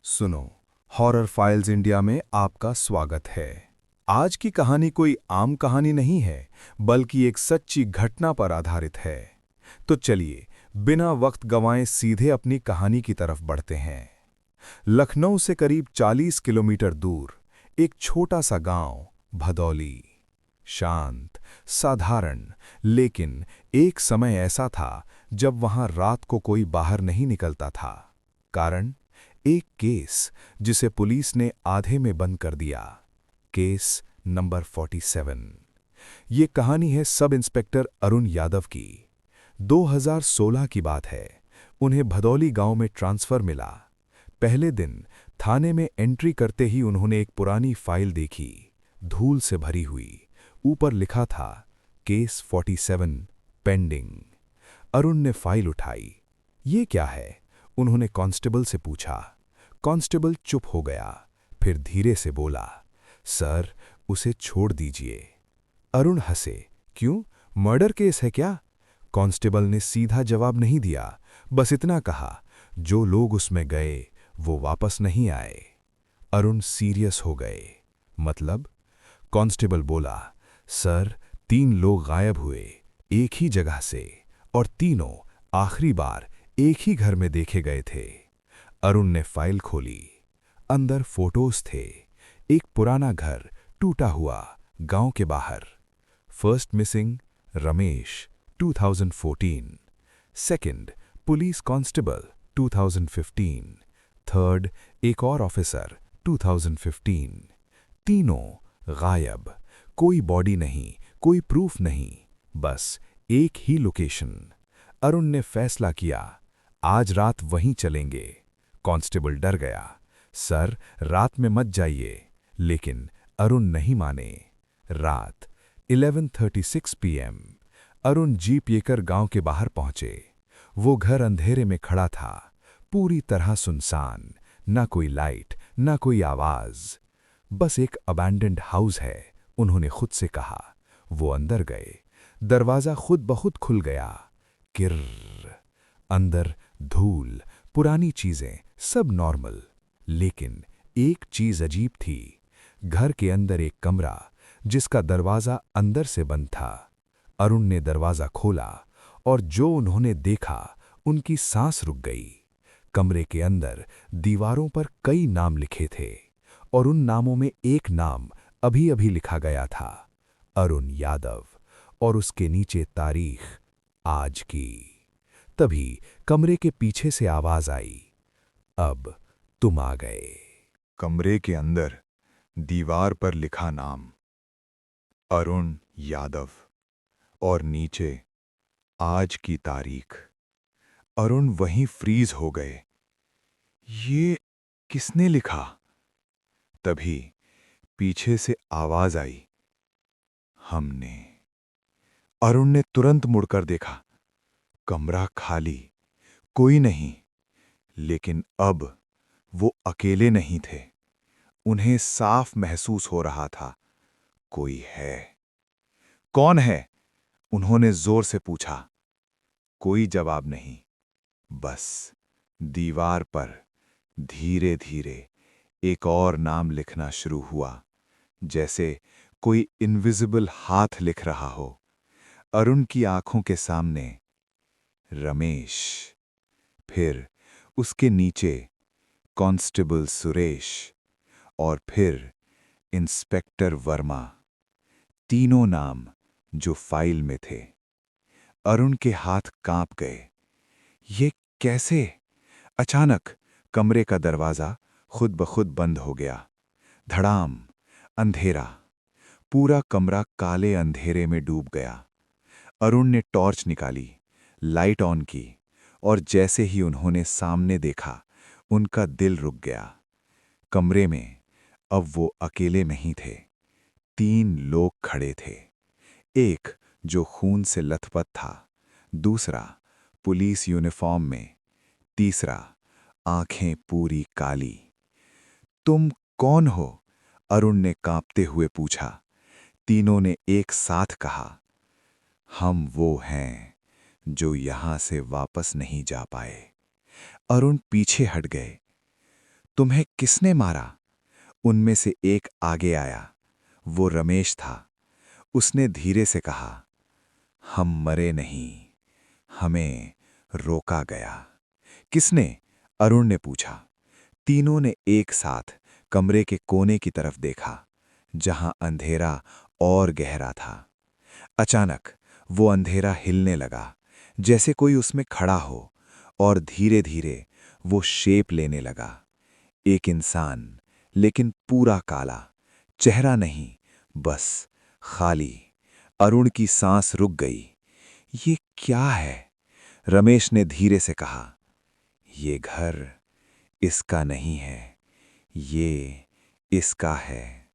सुनो, horror files India में आपका स्वागत है। आज की कहानी कोई आम कहानी नहीं है, बल्कि एक सच्ची घटना पर आधारित है। तो चलिए, बिना वक्त गंवाए सीधे अपनी कहानी की तरफ बढ़ते हैं। लखनऊ से करीब 40 किलोमीटर दूर एक छोटा सा गांव, भदौली। शांत, साधारण, लेकिन एक समय ऐसा था जब वहां रात को कोई बाहर नहीं निकलता था। कारण, एक केस जिसे पुलिस ने आधे में बंद कर दिया। Case number 47। ये कहानी है सब इंस्पेक्टर अरुण यादव की। 2016 की बात है। उन्हें भदौली गांव में ट्रांसफर मिला। पहले दिन थाने में एंट्री करते ही उन्होंने एक पुरानी फाइल देखी, धूल से भरी हुई। ऊपर लिखा था, केस 47 पेंडिंग। अरुण ने फाइल उठाई। ये क्या है? उन्होंने कांस्टेबल से पूछा। कांस्टेबल चुप हो गया, फिर धीरे से बोला, सर, उसे छोड़ दीजिए। अरुण हंसे। क्यों, मर्डर केस है क्या? कांस्टेबल ने सीधा जवाब नहीं दिया, बस इतना कहा, जो लोग उसमें गए वो वापस नहीं आए। अरुण सीरियस हो गए। मतलब? कांस्टेबल बोला, सर, 3 लोग गायब हुए, एक ही जगह से, और तीनों आखिरी बार एक ही घर में देखे गए थे। अरुण ने फाइल खोली। अंदर फोटोज थे। एक पुराना घर, टूटा हुआ, गांव के बाहर। First missing Ramesh, 2014। Second, police constable, 2015। Third, एक और ऑफिसर, 2015। तीनों गायब। कोई बॉडी नहीं, कोई प्रूफ नहीं, बस एक ही लोकेशन। अरुण ने फैसला किया, आज रात वहीं चलेंगे। कांस्टेबल डर गया, सर, रात में मत जाइए। लेकिन अरुण नहीं माने। रात 11:36 PM। अरुण जीप लेकर गांव के बाहर पहुंचे। वो घर अंधेरे में खड़ा था, पूरी तरह सुनसान। ना कोई लाइट, ना कोई आवाज। बस एक अबैंडन्ड हाउस है, उन्होंने खुद से कहा। वो अंदर गए। दरवाजा खुद ब खुद खुल गया। किर्र। अंदर धूल, पुरानी चीजें, सब नॉर्मल। लेकिन एक चीज अजीब थी। घर के अंदर एक कमरा, जिसका दरवाजा अंदर से बंद था। अरुण ने दरवाजा खोला, और जो उन्होंने देखा, उनकी सांस रुक गई। कमरे के अंदर दीवारों पर कई नाम लिखे थे, और उन नामों में एक नाम अभी अभी लिखा गया था, अरुण यादव, और उसके नीचे तारीख, आज की। तभी कमरे के पीछे से आवाज आई, अब तुम आ गए। कमरे के अंदर दीवार पर लिखा नाम, अरुण यादव, और नीचे आज की तारीख। अरुण वहीं फ्रीज हो गए। ये किसने लिखा? तभी पीछे से आवाज आई, हमने। अरुण ने तुरंत मुड़कर देखा। कमरा खाली, कोई नहीं। लेकिन अब वो अकेले नहीं थे। उन्हें साफ महसूस हो रहा था, कोई है। कौन है? उन्होंने जोर से पूछा। कोई जवाब नहीं। बस दीवार पर धीरे धीरे एक और नाम लिखना शुरू हुआ, जैसे कोई इनविजिबल हाथ लिख रहा हो। अरुण की आंखों के सामने रमेश, फिर उसके नीचे कांस्टेबल सुरेश, और फिर इंस्पेक्टर वर्मा। तीनों नाम जो फाइल में थे। अरुण के हाथ कांप गए। ये कैसे? अचानक कमरे का दरवाजा खुद ब खुद बंद हो गया। धड़ाम। अंधेरा। पूरा कमरा काले अंधेरे में डूब गया। अरुण ने टॉर्च निकाली, लाइट ऑन की, और जैसे ही उन्होंने सामने देखा, उनका दिल रुक गया। कमरे में अब वो अकेले नहीं थे। 3 लोग खड़े थे। एक जो खून से लथपथ था, दूसरा पुलिस यूनिफॉर्म में, तीसरा आंखें पूरी काली। तुम कौन हो? अरुण ने कांपते हुए पूछा। तीनों ने एक साथ कहा, हम वो हैं जो यहां से वापस नहीं जा पाए। अरुण पीछे हट गए। तुम्हें किसने मारा? उनमें से एक आगे आया। वो रमेश था। उसने धीरे से कहा, हम मरे नहीं, हमें रोका गया। किसने? अरुण ने पूछा। तीनों ने एक साथ कमरे के कोने की तरफ देखा, जहां अंधेरा और गहरा था। अचानक वो अंधेरा हिलने लगा, जैसे कोई उसमें खड़ा हो, और धीरे धीरे वो शेप लेने लगा। एक इंसान, लेकिन पूरा काला, चेहरा नहीं, बस खाली। अरुण की सांस रुक गई। ये क्या है? रमेश ने धीरे से कहा, ये घर इसका नहीं है, ये इसका है।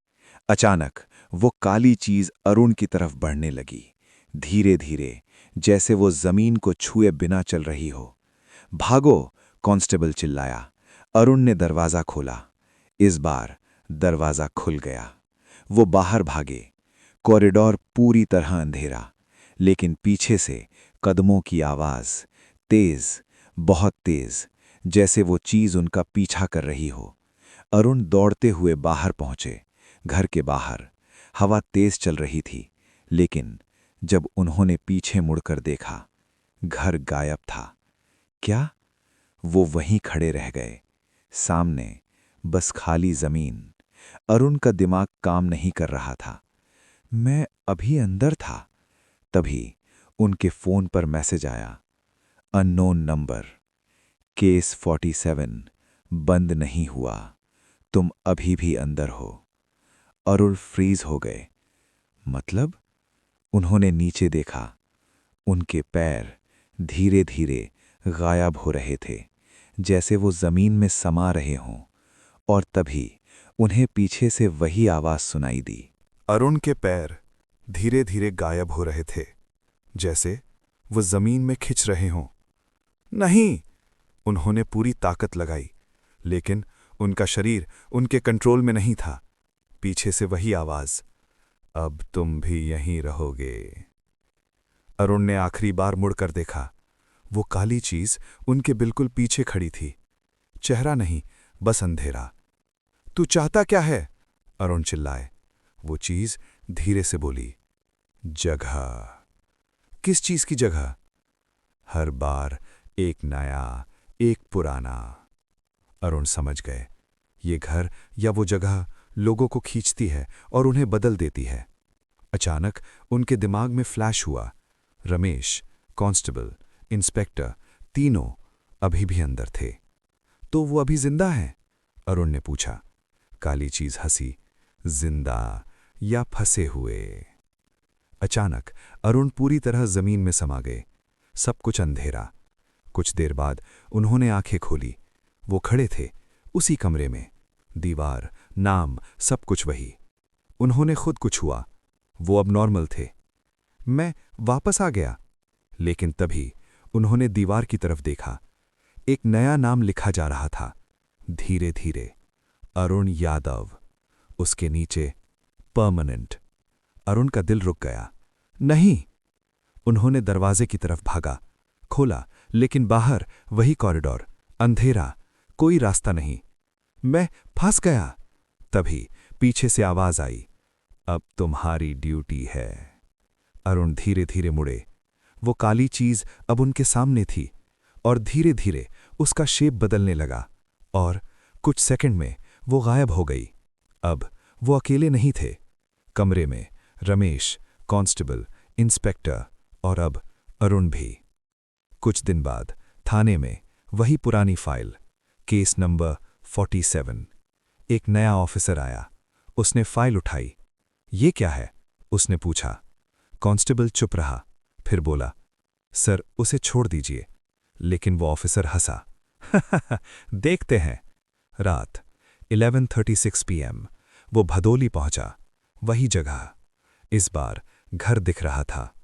अचानक वो काली चीज अरुण की तरफ बढ़ने लगी, धीरे धीरे, जैसे वो जमीन को छुए बिना चल रही हो। भागो! कांस्टेबल चिल्लाया। अरुण ने दरवाजा खोला। इस बार दरवाजा खुल गया। वो बाहर भागे। कॉरिडोर पूरी तरह अंधेरा, लेकिन पीछे से कदमों की आवाज, तेज, बहुत तेज, जैसे वो चीज उनका पीछा कर रही हो। अरुण दौड़ते हुए बाहर पहुंचे। घर के बाहर हवा तेज चल रही थी, लेकिन जब उन्होंने पीछे मुड़कर देखा, घर गायब था। क्या? वो वहीं खड़े रह गए। सामने बस खाली जमीन। अरुण का दिमाग काम नहीं कर रहा था। मैं अभी अंदर था। तभी उनके फोन पर मैसेज आया, अननोन नंबर, केस 47 बंद नहीं हुआ, तुम अभी भी अंदर हो। अरुण फ्रीज हो गए। मतलब? उन्होंने नीचे देखा। उनके पैर धीरे धीरे गायब हो रहे थे, जैसे वो जमीन में समा रहे हों। और तभी उन्हें पीछे से वही आवाज सुनाई दी। अरुण के पैर धीरे धीरे गायब हो रहे थे, जैसे वो जमीन में खिंच रहे हों। नहीं! उन्होंने पूरी ताकत लगाई, लेकिन उनका शरीर उनके कंट्रोल में नहीं था। पीछे से वही आवाज, अब तुम भी यहीं रहोगे। अरुण ने आखिरी बार मुड़कर देखा। वो काली चीज उनके बिल्कुल पीछे खड़ी थी। चेहरा नहीं, बस अंधेरा। तू चाहता क्या है? अरुण चिल्लाए। वो चीज धीरे से बोली, जगह। किस चीज की जगह? हर बार एक नया, एक पुराना। अरुण समझ गए, ये घर या वो जगह लोगों को खींचती है और उन्हें बदल देती है। अचानक उनके दिमाग में फ्लैश हुआ, रमेश, कांस्टेबल, इंस्पेक्टर, तीनों अभी भी अंदर थे। तो वो अभी जिंदा हैं? अरुण ने पूछा। काली चीज हंसी, जिंदा या फंसे हुए? अचानक अरुण पूरी तरह जमीन में समा गए। सब कुछ अंधेरा। कुछ देर बाद उन्होंने आंखें खोली। वो खड़े थे उसी कमरे में। दीवार, नाम, सब कुछ वही। उन्होंने खुद को छुआ। वो अब नॉर्मल थे। मैं वापस आ गया। लेकिन तभी उन्होंने दीवार की तरफ देखा। एक नया नाम लिखा जा रहा था, धीरे धीरे, अरुण यादव। उसके नीचे परमानेंट। अरुण का दिल रुक गया। नहीं! उन्होंने दरवाजे की तरफ भागा, खोला, लेकिन बाहर वही कॉरिडोर, अंधेरा, कोई रास्ता नहीं। मैं फंस गया। तभी पीछे से आवाज आई, अब तुम्हारी ड्यूटी है। अरुण धीरे धीरे मुड़े। वो काली चीज अब उनके सामने थी, और धीरे धीरे उसका शेप बदलने लगा, और कुछ सेकंड में वो गायब हो गई। अब वो अकेले नहीं थे। कमरे में रमेश, कांस्टेबल, इंस्पेक्टर और अब अरुण भी। कुछ दिन बाद थाने में वही पुरानी फाइल, केस नंबर 47। एक नया ऑफिसर आया। उसने फाइल उठाई। ये क्या है? उसने पूछा। कांस्टेबल चुप रहा, फिर बोला, सर उसे छोड़ दीजिए। लेकिन वो ऑफिसर हंसा। देखते हैं। रात 11:36 PM वो भदोली पहुंचा, वही जगह। इस बार घर दिख रहा था।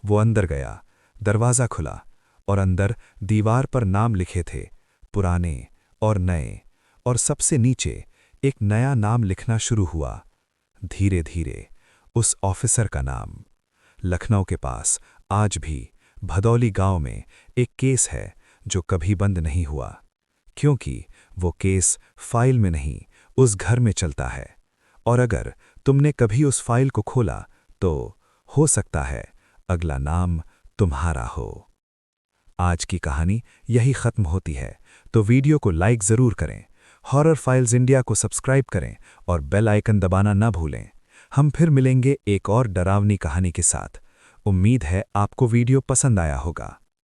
वो अंदर गया, दरवाजा खुला, और अंदर दीवार पर नाम लिखे थे, पुराने और नए, और सबसे नीचे एक नया नाम लिखना शुरू हुआ। धीरे धीरे उस ऑफिसर का नाम। लखनऊ के पास आज भी भदौली गांव में एक केस है जो कभी बंद नहीं हुआ, क्योंकि वो केस फाइल में नहीं, उस घर में चलता है। और अगर तुमने कभी उस फाइल को खोला तो हो सकता है अगला नाम तुम्हारा हो। आज की कहानी यही खत्म होती है, तो वीडियो को लाइक ज़रूर करें, हॉरर फाइल्स इंडिया को सब्सक्राइब करें और बेल आइकन दबाना ना भूलें। हम फिर मिलेंगे एक और डरावनी कहानी के साथ। उम्मीद है आपको वीडियो पसंद आया होगा।